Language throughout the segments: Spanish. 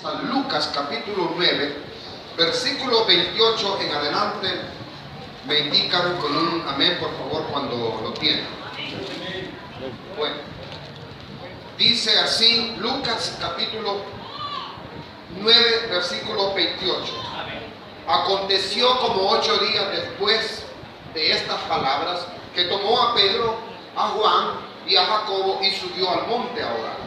San Lucas capítulo 9, versículo 28 en adelante. Me indican con un amén, por favor, cuando lo tienen. Bueno, dice así Lucas capítulo 9, versículo 28. Aconteció como 8 días después de estas palabras que tomó a Pedro, a Juan y a Jacobo y subió al monte a orar.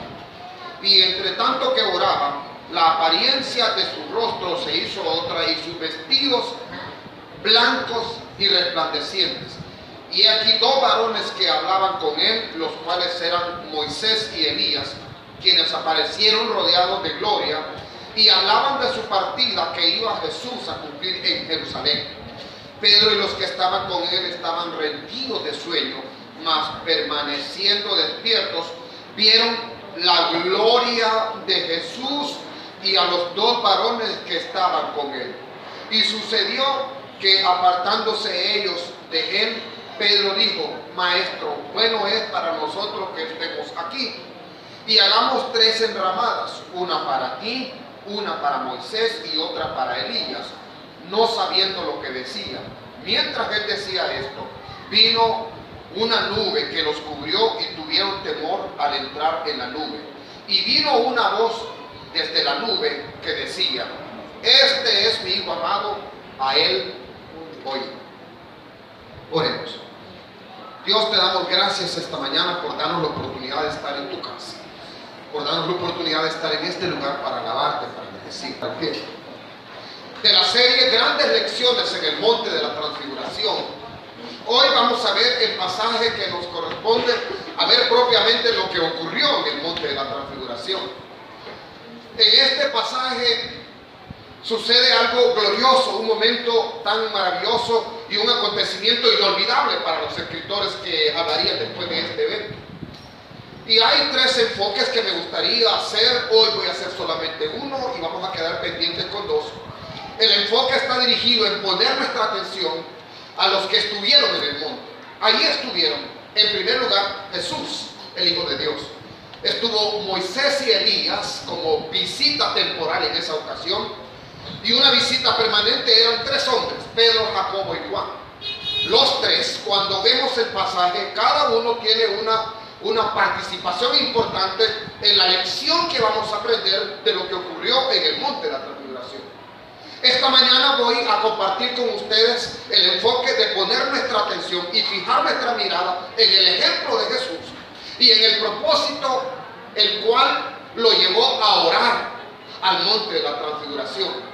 Y entre tanto que oraba, la apariencia de su rostro se hizo otra y sus vestidos blancos y resplandecientes. Y aquí dos varones que hablaban con él, los cuales eran Moisés y Elías, quienes aparecieron rodeados de gloria y hablaban de su partida que iba Jesús a cumplir en Jerusalén. Pedro y los que estaban con él estaban rendidos de sueño, mas permaneciendo despiertos, vieron la gloria de Jesús y a los dos varones que estaban con él. Y sucedió que apartándose ellos de él, Pedro dijo: Maestro, bueno es para nosotros que estemos aquí, y hagamos 3 enramadas, una para ti, una para Moisés y otra para Elías, no sabiendo lo que decía. Mientras él decía esto, vino una nube que los cubrió y tuvieron temor al entrar en la nube. Y vino una voz desde la nube que decía: Este es mi Hijo amado, a él oíd. Oremos. Dios, te damos gracias esta mañana por darnos la oportunidad de estar en tu casa, por darnos la oportunidad de estar en este lugar para alabarte, para bendecirte. De la serie Grandes Lecciones en el Monte de la Transfiguración, hoy vamos a ver el pasaje que nos corresponde a ver propiamente lo que ocurrió en el Monte de la Transfiguración. En este pasaje sucede algo glorioso, un momento tan maravilloso y un acontecimiento inolvidable para los escritores que hablarían después de este evento. Y hay 3 enfoques que me gustaría hacer. Hoy voy a hacer solamente uno y vamos a quedar pendientes con 2. El enfoque está dirigido en poner nuestra atención a los que estuvieron en el monte. Allí estuvieron, en primer lugar, Jesús, el Hijo de Dios. Estuvo Moisés y Elías como visita temporal en esa ocasión. Y una visita permanente eran 3 hombres, Pedro, Jacobo y Juan. Los 3, cuando vemos el pasaje, cada uno tiene una participación importante en la lección que vamos a aprender de lo que ocurrió en el monte de la transfiguración. Esta mañana voy a compartir con ustedes el enfoque de poner nuestra atención y fijar nuestra mirada en el ejemplo de Jesús y en el propósito el cual lo llevó a orar al monte de la transfiguración.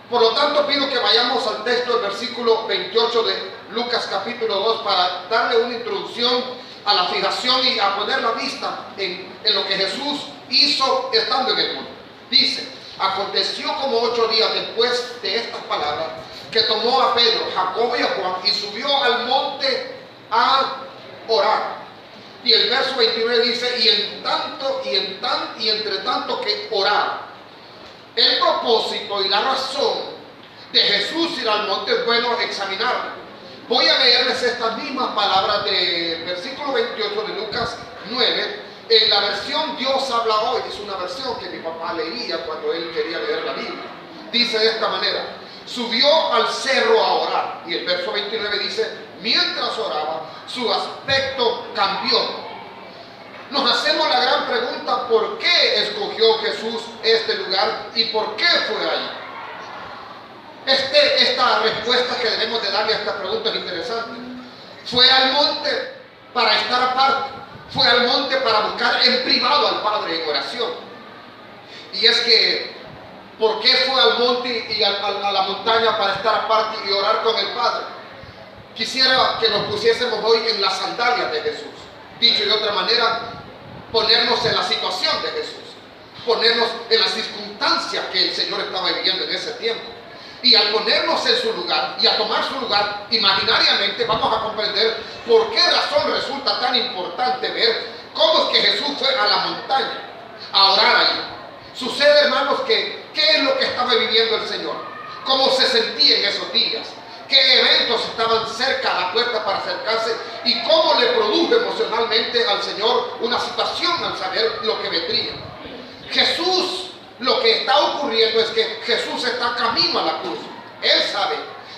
Por lo tanto, pido que vayamos al texto del versículo 28 de Lucas capítulo 2 para darle una introducción a la fijación y a poner la vista en lo que Jesús hizo estando en el monte. Dice: aconteció como 8 días después de estas palabras que tomó a Pedro, Jacobo y a Juan y subió al monte a orar. Y el verso 29 dice: y entre tanto que oraba. El propósito y la razón de Jesús ir al monte es bueno examinarlo. Voy a leerles estas mismas palabras del versículo 28 de Lucas 9 en la versión Dios habla hoy. Es una versión que mi papá leía cuando él quería leer la Biblia. Dice de esta manera: subió al cerro a orar. Y el verso 29 dice: mientras oraba, su aspecto cambió. Nos hacemos la gran pregunta: ¿por qué escogió Jesús este lugar y por qué fue allí? Esta respuesta que debemos de darle a esta pregunta es interesante. Fue al monte para estar aparte, fue al monte para buscar en privado al Padre en oración. Y es que, ¿por qué fue al monte y a la montaña para estar aparte y orar con el Padre? Quisiera que nos pusiésemos hoy en las sandalias de Jesús. Dicho de otra manera, ponernos en la situación de Jesús, ponernos en la circunstancia que el Señor estaba viviendo en ese tiempo. Y al ponernos en su lugar y a tomar su lugar imaginariamente, vamos a comprender por qué razón resulta tan importante ver cómo es que Jesús fue a la montaña a orar allí. Sucede, hermanos, que ¿qué es lo que estaba viviendo el Señor? ¿Cómo se sentía en esos días? ¿Qué eventos estaban cerca a la puerta para acercarse? ¿Y cómo le produjo emocionalmente al Señor una situación al saber lo que vendría? Jesús lo que está ocurriendo es que Jesús está camino a la cruz. Él sabe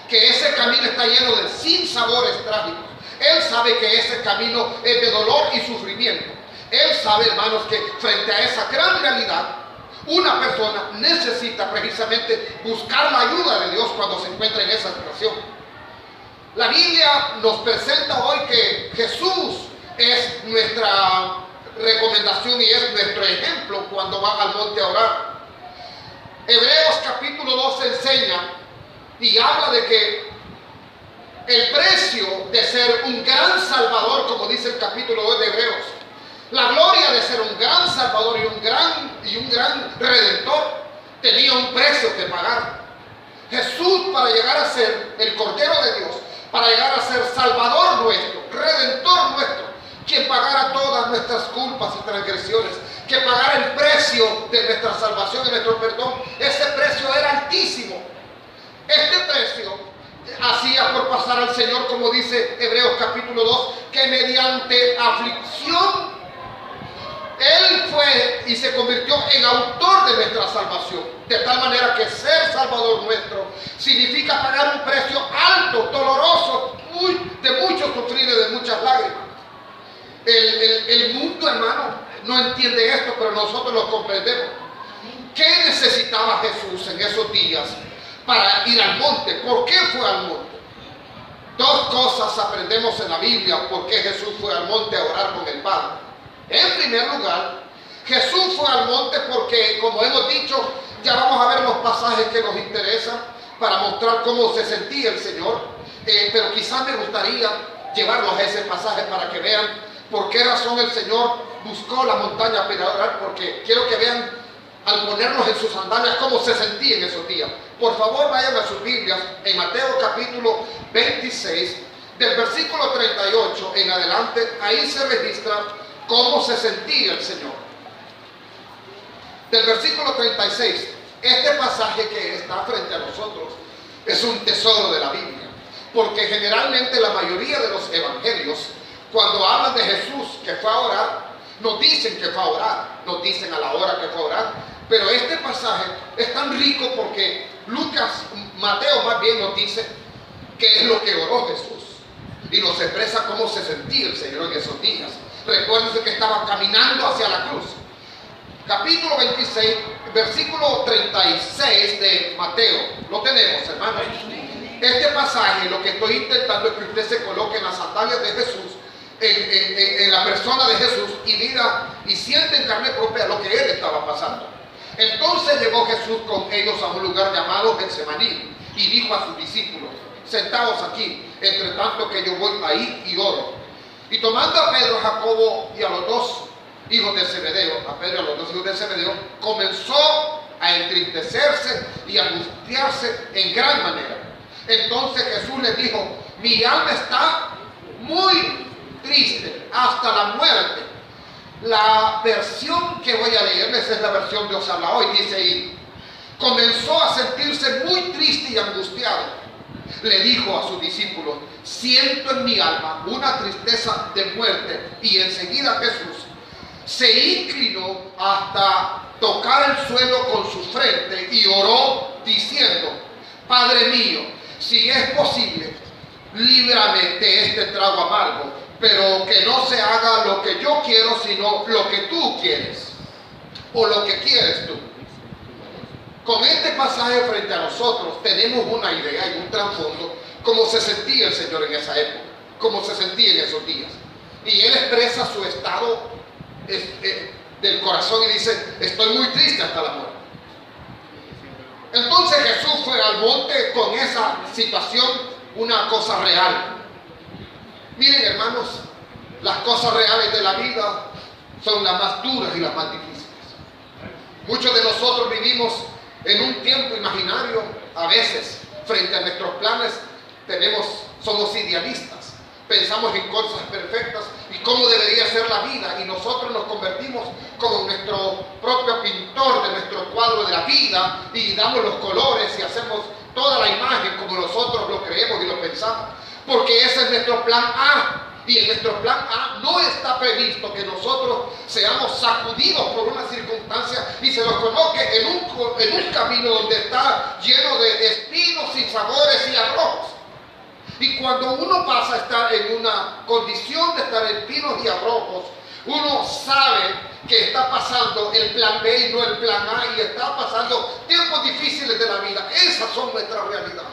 que ese camino está lleno de sinsabores trágicos. Él sabe que ese camino es de dolor y sufrimiento. Él sabe, hermanos, que frente a esa gran realidad, una persona necesita precisamente buscar la ayuda de Dios cuando se encuentra en esa situación. La Biblia nos presenta hoy que Jesús es nuestra recomendación y es nuestro ejemplo cuando va al monte a orar. Hebreos capítulo 2 enseña y habla de que el precio de ser un gran salvador, como dice el capítulo 2 de Hebreos, la gloria de ser un gran salvador y un gran redentor, tenía un precio que pagar. Jesús, para llegar a ser el Cordero de Dios, para llegar a ser salvador nuestro, redentor nuestro, quien pagara todas nuestras culpas y transgresiones, que pagara el precio de nuestra salvación y nuestro perdón, ese precio era altísimo. Este precio hacía por pasar al Señor, como dice Hebreos capítulo 2, que mediante aflicción Él fue y se convirtió en autor de nuestra salvación, de tal manera que ser salvador nuestro significa pagar un precio alto, doloroso, de mucho sufrir y de muchas lágrimas. El mundo, hermano, no entiende esto, pero nosotros lo comprendemos. ¿Qué necesitaba Jesús en esos días para ir al monte? ¿Por qué fue al monte? Dos cosas aprendemos en la Biblia por qué Jesús fue al monte a orar con el Padre. En primer lugar, Jesús fue al monte porque, como hemos dicho, ya vamos a ver los pasajes que nos interesan para mostrar cómo se sentía el Señor, pero quizás me gustaría llevarlos a ese pasaje para que vean por qué razón el Señor buscó la montaña para orar, porque quiero que vean al ponernos en sus sandalias cómo se sentía en esos días. Por favor, vayan a sus Biblias en Mateo capítulo 26, del versículo 38 en adelante. Ahí se registra cómo se sentía el Señor. Del versículo 36, este pasaje que está frente a nosotros es un tesoro de la Biblia, porque generalmente la mayoría de los evangelios, cuando hablan de Jesús que fue a orar, nos dicen que fue a orar, nos dicen a la hora que fue a orar, pero este pasaje es tan rico porque Mateo más bien nos dice qué es lo que oró Jesús y nos expresa cómo se sentía el Señor en esos días. Recuérdense que estaba caminando hacia la cruz. Capítulo 26, versículo 36 de Mateo. Lo tenemos, hermanos. Este pasaje, lo que estoy intentando es que usted se coloque en las sandalias de Jesús, en la persona de Jesús, y diga y siente en carne propia lo que él estaba pasando. Entonces llegó Jesús con ellos a un lugar llamado Getsemaní y dijo a sus discípulos: sentaos aquí, entre tanto que yo voy ahí y oro. Y tomando a Pedro, a Jacobo y a los dos hijos de Zebedeo, comenzó a entristecerse y a angustiarse en gran manera. Entonces Jesús les dijo: mi alma está muy triste hasta la muerte. La versión que voy a leerles es la versión Dios habla hoy. Dice ahí: comenzó a sentirse muy triste y angustiado. Le dijo a sus discípulos: siento en mi alma una tristeza de muerte. Y enseguida Jesús se inclinó hasta tocar el suelo con su frente y oró diciendo: Padre mío, si es posible, líbrame de este trago amargo, pero que no se haga lo que yo quiero, sino lo que tú quieres, o lo que quieres tú. Con este pasaje frente a nosotros tenemos una idea y un trasfondo cómo se sentía el Señor en esa época, cómo se sentía en esos días. Y Él expresa su estado del corazón y dice: estoy muy triste hasta la muerte. Entonces Jesús fue al monte con esa situación, una cosa real. Miren, hermanos, las cosas reales de la vida son las más duras y las más difíciles. Muchos de nosotros vivimos en un tiempo imaginario. A veces, frente a nuestros planes, somos idealistas, pensamos en cosas perfectas y cómo debería ser la vida, y nosotros nos convertimos como nuestro propio pintor de nuestro cuadro de la vida y damos los colores y hacemos toda la imagen como nosotros lo creemos y lo pensamos, porque ese es nuestro plan A. Y en nuestro plan A no está previsto que nosotros seamos sacudidos por una circunstancia y se nos coloque en un camino donde está lleno de espinos, sinsabores y abrojos. Y cuando uno pasa a estar en una condición de estar en espinos y abrojos, uno sabe que está pasando el plan B y no el plan A, y está pasando tiempos difíciles de la vida. Esas son nuestras realidades.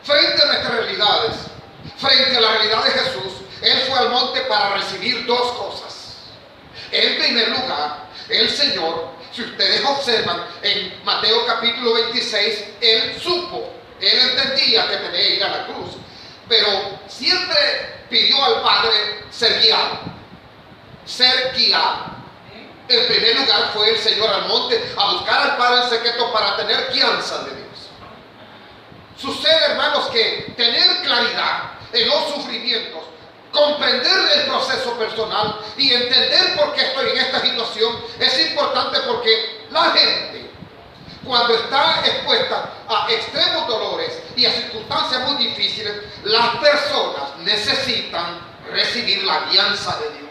Frente a nuestras realidades, frente a la realidad de Jesús, Él fue al monte para recibir dos cosas. En primer lugar, el Señor, si ustedes observan en Mateo capítulo 26, Él supo, Él entendía que tenía que ir a la cruz, pero siempre pidió al Padre ser guiado. Ser guiado. En primer lugar fue el Señor al monte a buscar al Padre en secreto para tener guianza de Dios. Sucede, hermanos, que tener claridad en los sufrimientos, comprender el proceso personal y entender por qué estoy en esta situación es importante, porque la gente, cuando está expuesta a extremos dolores y a circunstancias muy difíciles, las personas necesitan recibir la guianza de Dios.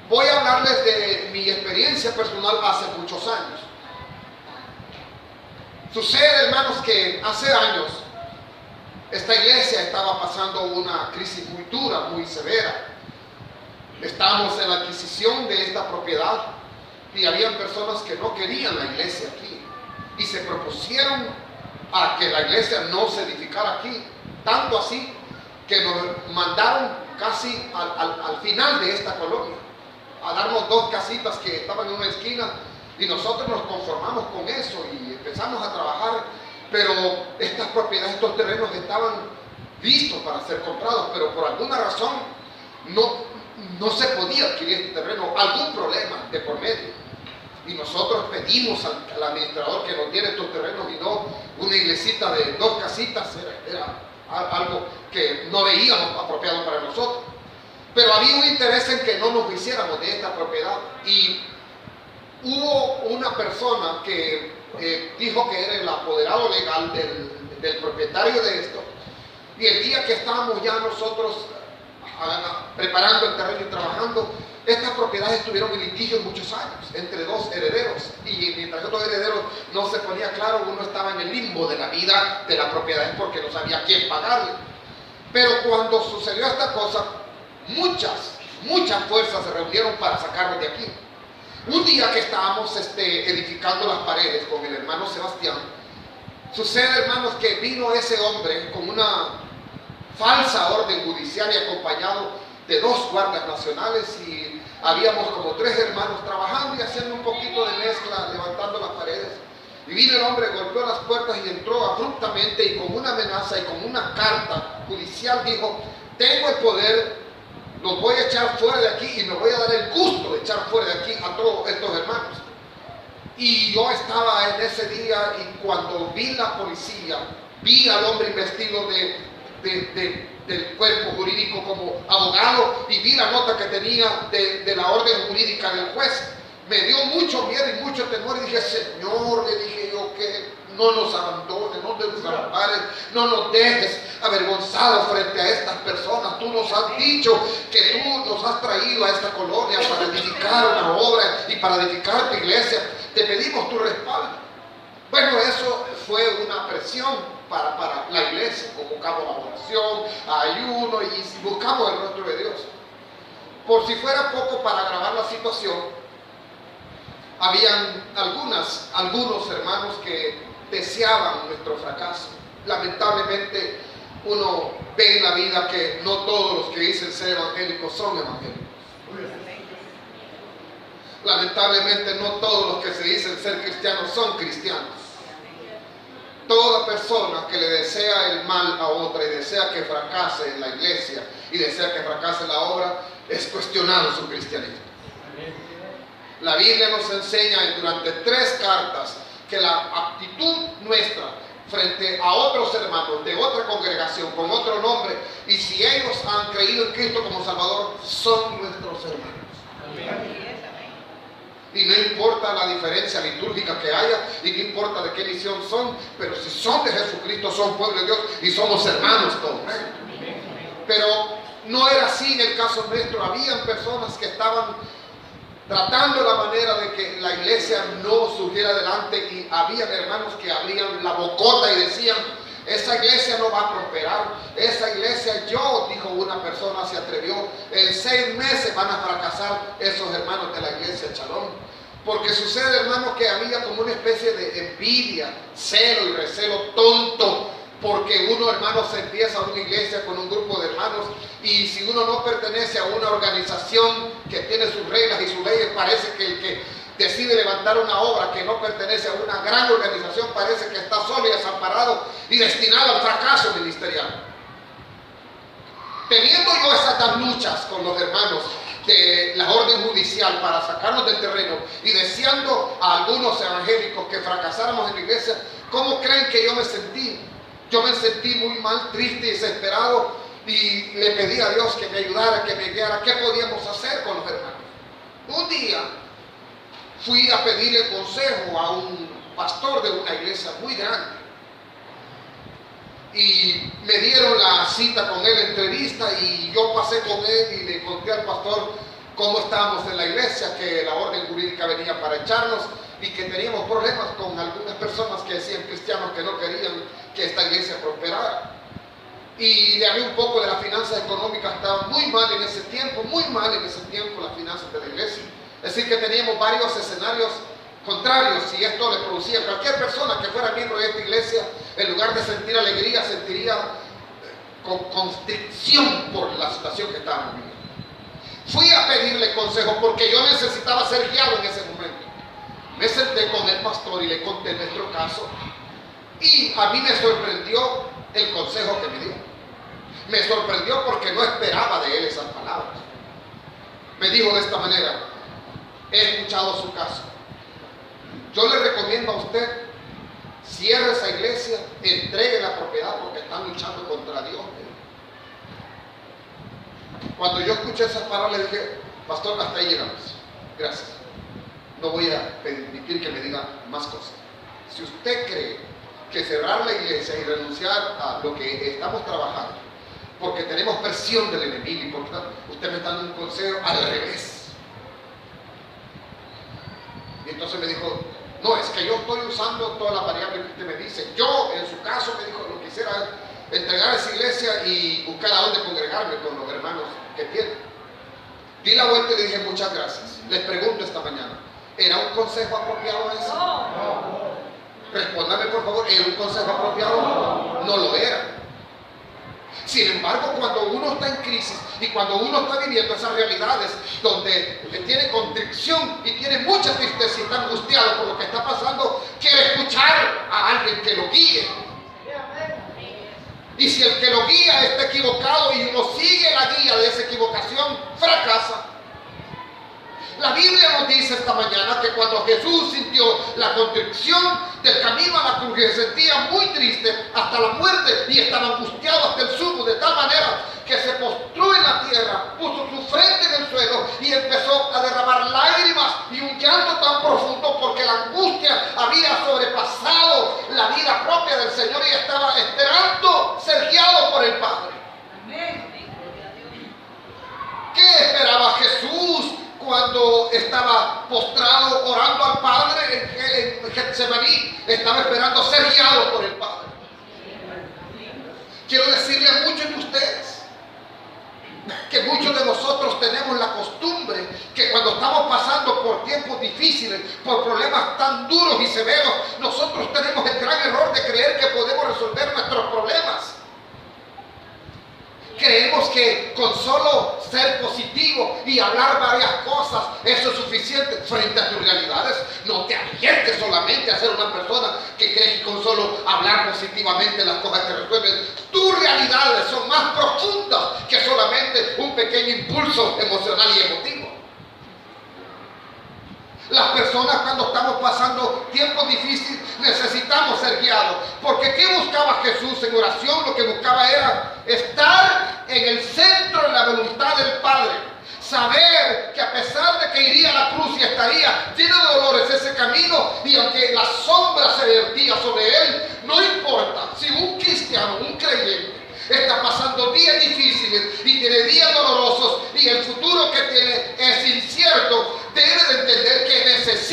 Voy a hablarles de mi experiencia personal hace muchos años. Sucede, hermanos, que hace años esta iglesia estaba pasando una crisis muy dura, muy severa. Estamos en la adquisición de esta propiedad y habían personas que no querían la iglesia aquí y se propusieron a que la iglesia no se edificara aquí, tanto así que nos mandaron casi al final de esta colonia a darnos dos casitas que estaban en una esquina, y nosotros nos conformamos con eso y empezamos a trabajar. Pero estas propiedades, estos terrenos estaban listos para ser comprados, pero por alguna razón no se podía adquirir este terreno, algún problema de por medio. Y nosotros pedimos al administrador que nos diera estos terrenos y no una iglesita de dos casitas. Era algo que no veíamos apropiado para nosotros. Pero había un interés en que no nos hiciéramos de esta propiedad. Y hubo una persona que dijo que era el apoderado legal del propietario de esto. Y el día que estábamos ya nosotros preparando el terreno y trabajando, estas propiedades estuvieron en litigio muchos años entre dos herederos, y mientras los dos herederos no se ponía claro, uno estaba en el limbo de la vida de la propiedad porque no sabía quién pagarle. Pero cuando sucedió esta cosa, muchas fuerzas se reunieron para sacarnos de aquí. Un día que estábamos edificando las paredes con el hermano Sebastián, sucede, hermanos, que vino ese hombre con una falsa orden judicial y acompañado de dos guardias nacionales, y habíamos como 3 hermanos trabajando y haciendo un poquito de mezcla, levantando las paredes. Y vino el hombre, golpeó las puertas y entró abruptamente, y con una amenaza y con una carta judicial dijo: tengo el poder, los voy a echar fuera de aquí y me voy a dar el gusto de echar fuera de aquí a todos estos hermanos. Y yo estaba en ese día, y cuando vi la policía, vi al hombre investido del cuerpo jurídico como abogado, y vi la nota que tenía de la orden jurídica del juez, me dio mucho miedo y mucho temor, y dije: Señor, le dije yo, que no nos abandones, no nos desampares, no nos dejes avergonzados frente a estas personas. Tú nos has dicho que tú nos has traído a esta colonia para edificar una obra y para edificar tu iglesia. Te pedimos tu respaldo. Bueno, eso fue una presión para la iglesia. Convocamos a oración, a ayuno, y buscamos el rostro de Dios. Por si fuera poco, para agravar la situación, habían algunos hermanos que deseaban nuestro fracaso. Lamentablemente, uno ve en la vida que no todos los que dicen ser evangélicos son evangélicos. Lamentablemente, no todos los que se dicen ser cristianos son cristianos. Toda persona que le desea el mal a otra y desea que fracase en la iglesia y desea que fracase la obra, es cuestionando su cristianismo. La Biblia nos enseña durante 3 cartas que la actitud nuestra frente a otros hermanos de otra congregación con otro nombre, y si ellos han creído en Cristo como Salvador, son nuestros hermanos. Y no importa la diferencia litúrgica que haya, y no importa de qué misión son, pero si son de Jesucristo, son pueblo de Dios y somos hermanos todos. Pero no era así en el caso nuestro. Habían personas que estaban tratando la manera de que la iglesia no surgiera adelante, y había hermanos que abrían la bocota y decían: esa iglesia no va a prosperar, esa iglesia, dijo una persona, se atrevió, en 6 meses van a fracasar esos hermanos de la iglesia Shalom. Porque sucede, hermanos, que había como una especie de envidia, celo y recelo tonto, porque uno, hermano, se empieza una iglesia con un grupo de hermanos, y si uno no pertenece a una organización que tiene sus reglas y sus leyes, parece que el que decide levantar una obra que no pertenece a una gran organización parece que está solo y desamparado y destinado al fracaso ministerial. Teniendo yo esas luchas con los hermanos de la orden judicial para sacarnos del terreno y deseando a algunos evangélicos que fracasáramos en la iglesia, ¿cómo creen que yo me sentí? Yo me sentí muy mal, triste y desesperado, y le pedí a Dios que me ayudara, que me guiara. ¿Qué podíamos hacer con los hermanos? Un día fui a pedirle consejo a un pastor de una iglesia muy grande, y me dieron la cita con él, entrevista, y yo pasé con él y le conté al pastor cómo estábamos en la iglesia, que la orden jurídica venía para echarnos y que teníamos problemas con algunas personas que decían cristianos que no querían que esta iglesia prosperara. Y le hablé un poco de las finanzas económicas. Estaban muy mal en ese tiempo, las finanzas de la iglesia. Es decir, que teníamos varios escenarios contrarios, y esto le producía a cualquier persona que fuera miembro de esta iglesia, en lugar de sentir alegría, sentiría constricción por la situación que estábamos viviendo. Fui a pedirle consejo porque yo necesitaba ser guiado en ese momento. Me senté con el pastor y le conté nuestro caso, y a mí me sorprendió el consejo que me dio. Me sorprendió porque no esperaba de él esas palabras. Me dijo de esta manera: he escuchado su caso. Yo le recomiendo a usted, cierre esa iglesia, entregue la propiedad, porque están luchando contra Dios. Cuando yo escuché esas palabras, le dije: pastor, hasta ahí llegamos. Gracias. No voy a permitir que me diga más cosas. Si usted cree que cerrar la iglesia y renunciar a lo que estamos trabajando, porque tenemos presión del enemigo, y porque usted me está dando un consejo al revés. Y entonces me dijo: no, es que yo estoy usando todas las variables que usted me dice. Yo, en su caso, me dijo, lo quisiera entregar a esa iglesia y buscar a dónde congregarme con los hermanos que tiene. Di la vuelta y le dije: muchas gracias. Les pregunto esta mañana, ¿era un consejo apropiado ese? No. Respóndame, por favor, ¿era un consejo apropiado? No lo era. Sin embargo, cuando uno está en crisis y cuando uno está viviendo esas realidades donde tiene constricción y tiene mucha tristeza y está angustiado por lo que está pasando, quiere escuchar a alguien que lo guíe. Y si el que lo guía está equivocado y uno sigue la guía de esa equivocación, fracasa. La Biblia nos dice esta mañana que cuando Jesús sintió la constricción del camino a la cruz, que se sentía muy triste hasta la muerte y estaba angustiado hasta el sumo, de tal manera que se postró en la tierra, puso su frente en el suelo y empezó a derramar lágrimas y un llanto tan profundo, porque la angustia había sobrepasado la vida propia del Señor y estaba esperando ser guiado por el Padre. ¿Qué esperaba Jesús cuando estaba postrado orando al Padre en Getsemaní? Estaba esperando ser guiado por el Padre. Quiero decirle a muchos de ustedes que muchos de nosotros tenemos la costumbre que cuando estamos pasando por tiempos difíciles, por problemas tan duros y severos, nosotros tenemos el gran error de creer que podemos resolver nuestros problemas. Creemos que con solo ser positivo y hablar varias cosas, eso es suficiente frente a tus realidades. No te arriesgues solamente a ser una persona que cree que con solo hablar positivamente las cosas te resuelven. Tus realidades son más profundas que solamente un pequeño impulso emocional y emotivo. Las personas, cuando estamos pasando tiempos difíciles, necesitamos ser guiados. Porque ¿qué buscaba Jesús en oración? Lo que buscaba era estar en el centro de la voluntad del Padre. Saber que a pesar de que iría a la cruz y estaría lleno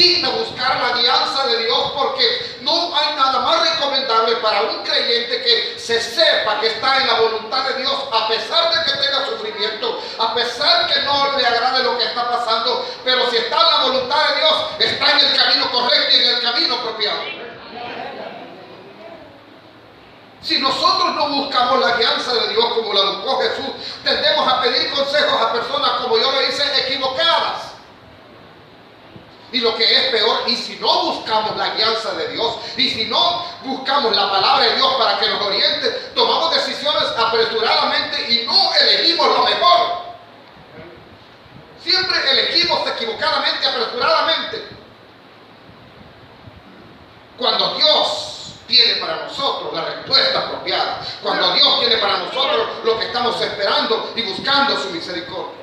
necesita buscar la guianza de Dios, porque no hay nada más recomendable para un creyente que se sepa que está en la voluntad de Dios, a pesar de que tenga sufrimiento, a pesar que no le agrade lo que está pasando, pero si está en la voluntad de Dios, está en el camino correcto y en el camino apropiado. Si nosotros no buscamos la guianza de Dios como la buscó Jesús, tendemos a pedir consejos a personas, como yo lo hice, equivocadas. Y lo que es peor, y si no buscamos la guianza de Dios, y si no buscamos la palabra de Dios para que nos oriente, tomamos decisiones apresuradamente y no elegimos lo mejor. Siempre elegimos equivocadamente, apresuradamente. Cuando Dios tiene para nosotros la respuesta apropiada, cuando Dios tiene para nosotros lo que estamos esperando y buscando su misericordia.